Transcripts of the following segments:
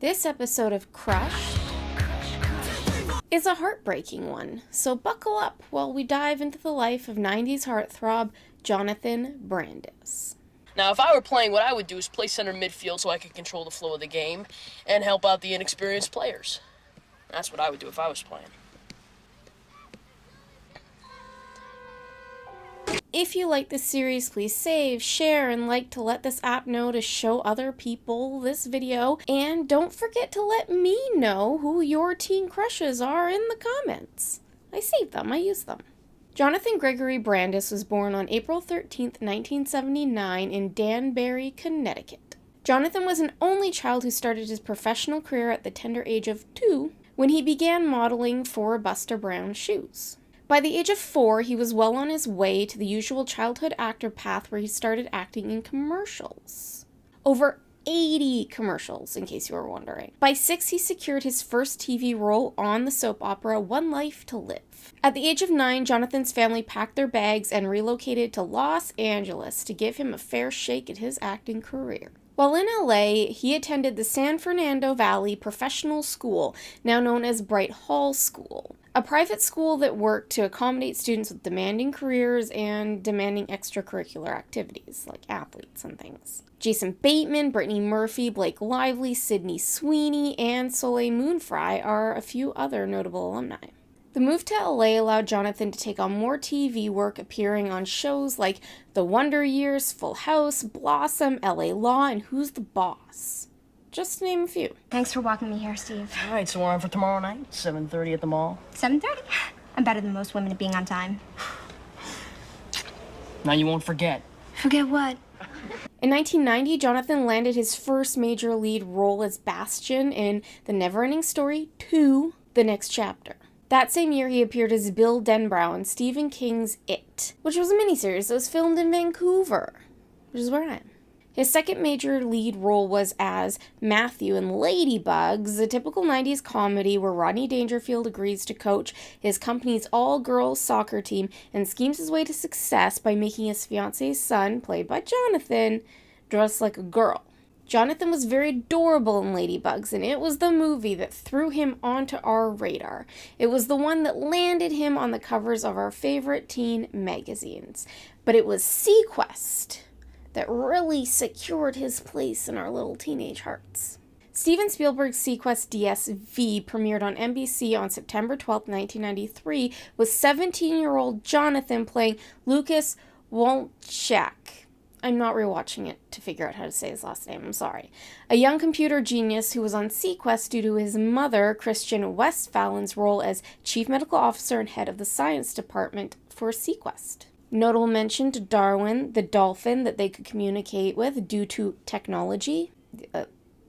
This episode of Crush is a heartbreaking one, so buckle up while we dive into the life of 90s heartthrob Jonathan Brandis. Now, if I were playing, what I would do is play center midfield so I could control the flow of the game and help out the inexperienced players. That's what I would do if I was playing. If you like this series, please save, share, and like to let this app know to show other people this video. And don't forget to let me know who your teen crushes are in the comments. I save them, I use them. Jonathan Gregory Brandis was born on April 13th, 1979 in Danbury, Connecticut. Jonathan was an only child who started his professional career at the tender age of 2 when he began modeling for Buster Brown shoes. By the age of 4, he was well on his way to the usual childhood actor path where he started acting in commercials. Over 80 commercials, in case you were wondering. By 6, he secured his first TV role on the soap opera One Life to Live. At the age of 9, Jonathan's family packed their bags and relocated to Los Angeles to give him a fair shake at his acting career. While in LA, he attended the San Fernando Valley Professional School, now known as Bright Hall School, a private school that worked to accommodate students with demanding careers and demanding extracurricular activities, like athletes and things. Jason Bateman, Brittany Murphy, Blake Lively, Sydney Sweeney, and Soleil Moonfry are a few other notable alumni. The move to LA allowed Jonathan to take on more TV work, appearing on shows like The Wonder Years, Full House, Blossom, LA Law, and Who's the Boss? Just to name a few. Thanks for walking me here, Steve. All right, so we're on for tomorrow night, 7:30 at the mall. 7:30? I'm better than most women at being on time. Now you won't forget. Forget what? In 1990, Jonathan landed his first major lead role as Bastian in The Neverending Story 2, The Next Chapter. That same year, he appeared as Bill Denbrough in Stephen King's It, which was a miniseries that was filmed in Vancouver, which is where I am. His second major lead role was as Matthew in Ladybugs, a typical 90s comedy where Rodney Dangerfield agrees to coach his company's all-girls soccer team and schemes his way to success by making his fiance's son, played by Jonathan, dress like a girl. Jonathan was very adorable in Ladybugs, and it was the movie that threw him onto our radar. It was the one that landed him on the covers of our favorite teen magazines. But it was Sequest that really secured his place in our little teenage hearts. Steven Spielberg's Sequest DSV premiered on NBC on September 12, 1993, with 17-year-old Jonathan playing Lucas Wolchak. I'm not rewatching it to figure out how to say his last name, I'm sorry. A young computer genius who was on Sequest due to his mother, Christian Westphalen's role as Chief Medical Officer and head of the science department for Sequest. Notable mention to Darwin, the dolphin that they could communicate with due to technology. That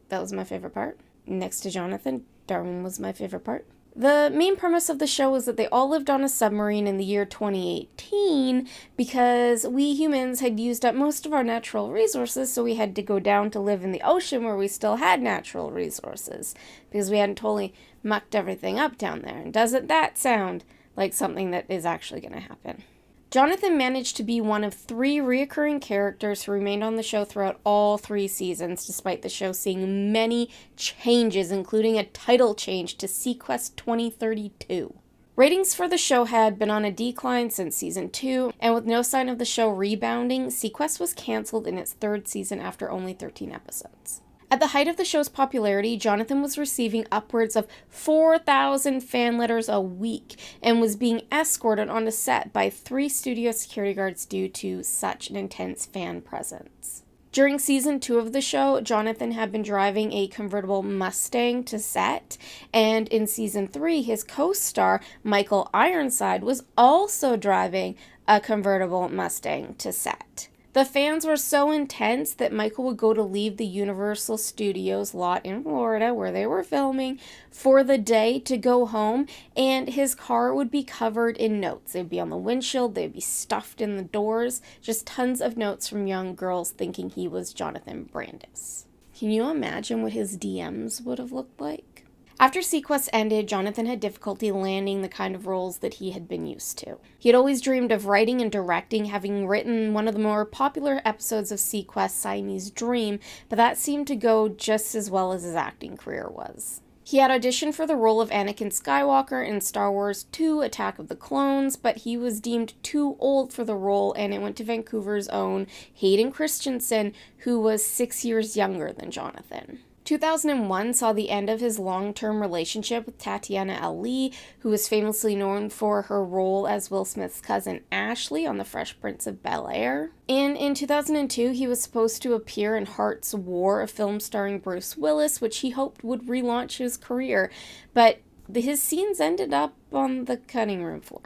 was my favorite part. Next to Jonathan, Darwin was my favorite part. The main premise of the show was that they all lived on a submarine in the year 2018 because we humans had used up most of our natural resources, so we had to go down to live in the ocean where we still had natural resources because we hadn't totally mucked everything up down there. And doesn't that sound like something that is actually going to happen? Jonathan managed to be one of 3 reoccurring characters who remained on the show throughout all 3 seasons, despite the show seeing many changes, including a title change to Sequest 2032. Ratings for the show had been on a decline since season 2, and with no sign of the show rebounding, Sequest was canceled in its 3rd season after only 13 episodes. At the height of the show's popularity, Jonathan was receiving upwards of 4,000 fan letters a week and was being escorted onto set by 3 studio security guards due to such an intense fan presence. During season 2 of the show, Jonathan had been driving a convertible Mustang to set, and in season 3, his co-star, Michael Ironside, was also driving a convertible Mustang to set. The fans were so intense that Michael would go to leave the Universal Studios lot in Florida where they were filming for the day to go home, and his car would be covered in notes. They'd be on the windshield, they'd be stuffed in the doors, just tons of notes from young girls thinking he was Jonathan Brandis. Can you imagine what his DMs would have looked like? After Sequest ended, Jonathan had difficulty landing the kind of roles that he had been used to. He had always dreamed of writing and directing, having written one of the more popular episodes of Sequest, Siamese Dream, but that seemed to go just as well as his acting career was. He had auditioned for the role of Anakin Skywalker in Star Wars II: Attack of the Clones, but he was deemed too old for the role, and it went to Vancouver's own Hayden Christensen, who was 6 years younger than Jonathan. 2001 saw the end of his long-term relationship with Tatiana Ali, who was famously known for her role as Will Smith's cousin Ashley on The Fresh Prince of Bel-Air. And in 2002, he was supposed to appear in Heart's War, a film starring Bruce Willis, which he hoped would relaunch his career, but his scenes ended up on the cutting room floor.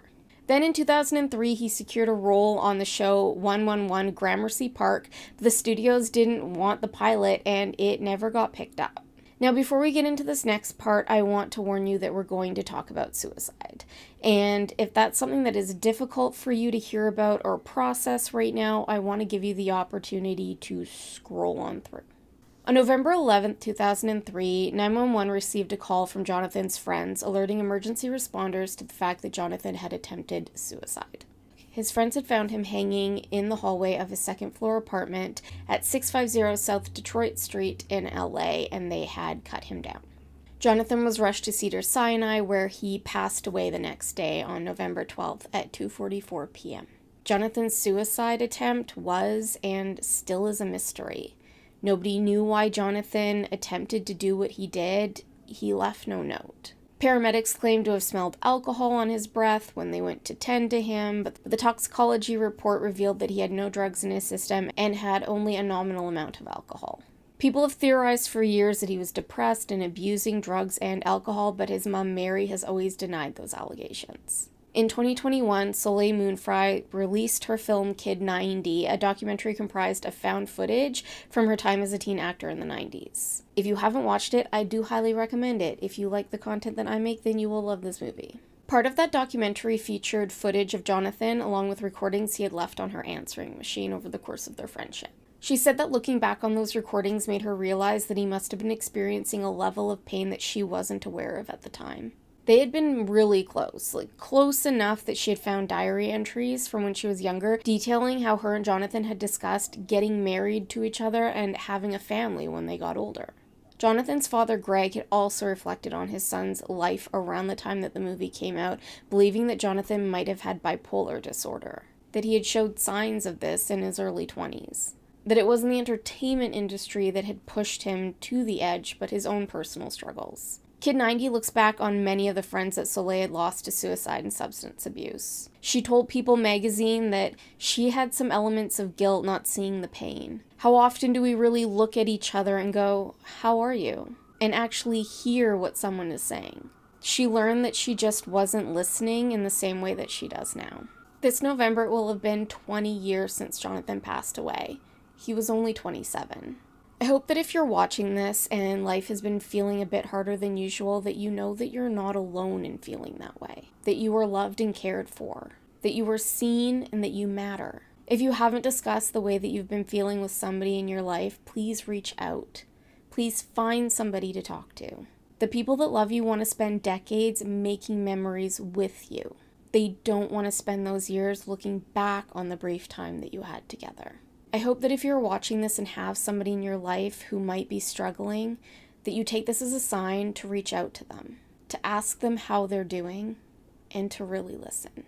Then in 2003, he secured a role on the show 111 Gramercy Park, but the studios didn't want the pilot and it never got picked up. Now, before we get into this next part, I want to warn you that we're going to talk about suicide. And if that's something that is difficult for you to hear about or process right now, I want to give you the opportunity to scroll on through. On November 11, 2003, 911 received a call from Jonathan's friends alerting emergency responders to the fact that Jonathan had attempted suicide. His friends had found him hanging in the hallway of his second-floor apartment at 650 South Detroit Street in LA, and they had cut him down. Jonathan was rushed to Cedars-Sinai, where he passed away the next day on November 12th at 2:44 p.m. Jonathan's suicide attempt was and still is a mystery. Nobody knew why Jonathan attempted to do what he did. He left no note. Paramedics claimed to have smelled alcohol on his breath when they went to tend to him, but the toxicology report revealed that he had no drugs in his system and had only a nominal amount of alcohol. People have theorized for years that he was depressed and abusing drugs and alcohol, but his mom Mary has always denied those allegations. In 2021, Soleil Moonfry released her film Kid 90, a documentary comprised of found footage from her time as a teen actor in the 90s. If you haven't watched it, I do highly recommend it. If you like the content that I make, then you will love this movie. Part of that documentary featured footage of Jonathan, along with recordings he had left on her answering machine over the course of their friendship. She said that looking back on those recordings made her realize that he must have been experiencing a level of pain that she wasn't aware of at the time. They had been really close, close enough that she had found diary entries from when she was younger, detailing how her and Jonathan had discussed getting married to each other and having a family when they got older. Jonathan's father, Greg, had also reflected on his son's life around the time that the movie came out, believing that Jonathan might have had bipolar disorder, that he had showed signs of this in his early 20s, that it wasn't the entertainment industry that had pushed him to the edge, but his own personal struggles. Kid 90 looks back on many of the friends that Soleil had lost to suicide and substance abuse. She told People magazine that she had some elements of guilt not seeing the pain. How often do we really look at each other and go, "How are you?" and actually hear what someone is saying? She learned that she just wasn't listening in the same way that she does now. This November it will have been 20 years since Jonathan passed away. He was only 27. I hope that if you're watching this and life has been feeling a bit harder than usual, that you know that you're not alone in feeling that way, that you are loved and cared for, that you are seen and that you matter. If you haven't discussed the way that you've been feeling with somebody in your life, please reach out. Please find somebody to talk to. The people that love you want to spend decades making memories with you. They don't want to spend those years looking back on the brief time that you had together. I hope that if you're watching this and have somebody in your life who might be struggling, that you take this as a sign to reach out to them, to ask them how they're doing, and to really listen.